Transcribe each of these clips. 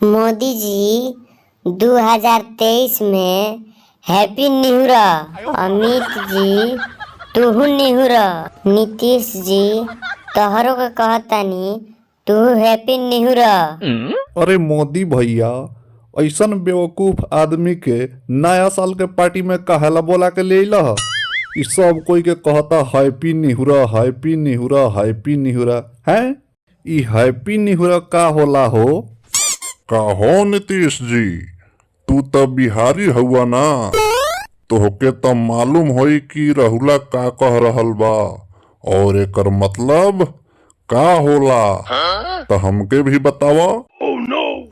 मोदी जी 2023 में happy new year. Amit ji तू new year. Nitish ji तोहरो के कहतानी तू हैप्पी न्यू ईयर। अरे मोदी भैया, ऐसन बेवकूफ आदमी के नया साल के पार्टी में कहेला बोला के ले लह। इ सब कोई के कहता happy new year, happy new year, happy new year. हैं इ हैप्पी न्यू ईयर का होला हो? कहो नीतीश जी, तू तो बिहारी हुआ ना, तोहके तो मालूम होई कि रहुला का कह रहल बा और एकर मतलब का होला, तो हमके भी बतावा।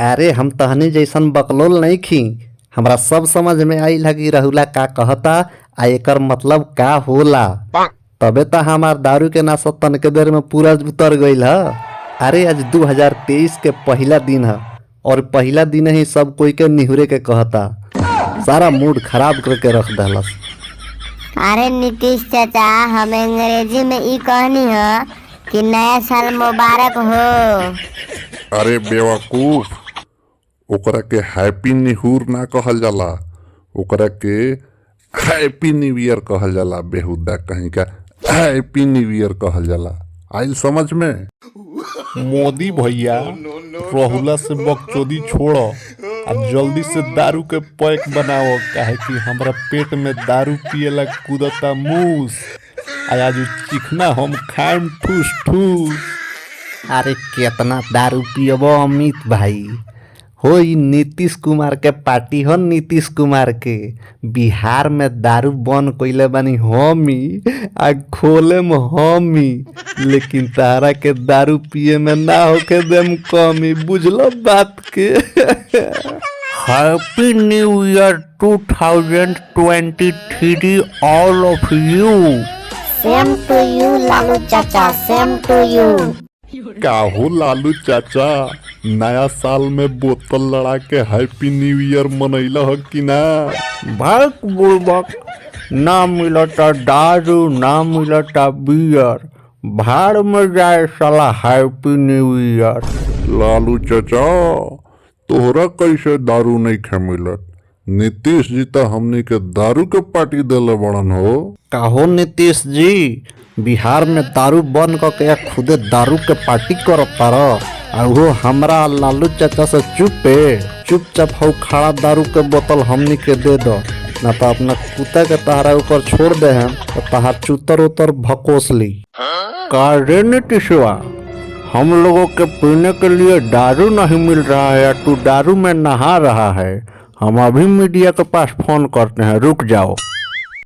अरे हम तहनी जैसन बकलोल नहीं खी, हमरा सब समझ में आई लगी रहुला का कहता आ एकर मतलब का होला। तबे तो हमार दारू के नशा तनके देर में पूरा उतर गईल ह। अरे आज 2023 के पहला दिन है और पहला दिन ही सब कोई के निहुरे के कहता, सारा मूड खराब करके रख दहलस। अरे नीतीश चाचा, हम अंग्रेजी में ई कहनी है कि नया साल मुबारक हो। अरे बेवकूफ, ओकरा के हैप्पी न्यू ईयर ना कहल जाला, ओकरा के हैप्पी न्यू ईयर कहल जाला। बेहुदा कहीं का हैप्पी न्यू ईयर कहल जाला। आइल समझ में? मोदी भैया, रहुला से बकचोदी छोड़ो और जल्दी से दारू के पैक बनाओ, काहे कि हमरा पेट में दारू पिएला कूदता मूस। आज चिकना हम खाएम ठूस ठूस। अरे कितना दारू पियबो अमित भाई हो? ई नीतीश कुमार के पार्टी हो, नीतीश कुमार के। बिहार में दारू बंद कइले बानी हमी आ खोले में हमी, लेकिन तारा के दारू पिए में ना होके देम कमी, बुझलो बात के। Happy new year 2023 all of you. Same to you Lalu चाचा, सेम टू यू। का हो लालू चाचा, नया साल में बोतल लड़ा के हैप्पी न्यू ईयर मनैला हो कि ना? भक बुड़बक, ना मिलता दारू ना मिलता बियर, भाड़ में जाए साला हैप्पी न्यू ईयर। लालू चाचा, तोहरा कैसे दारू नहीं खे मिलत? नीतीश जी तो हमनी के दारू के पार्टी देले बड़न हो। कहो नीतीश जी, बिहार में दारू बंद करके खुदे दारू के पार्टी करता रह, वो हमरा लालू चाचा से चुपचाप हो खड़ा दारू के बोतल हमनी के दे दो, ना तो अपना कुत्ता के तहरा ऊपर छोड़ दे हैं तो तहार चुतर उतर भकोस ली। का रे नीतीशवा, हम लोगों के पीने के लिए दारू नहीं मिल रहा है, तू दारू में नहा रहा है। हम अभी मीडिया के पास फोन करते हैं, रुक जाओ।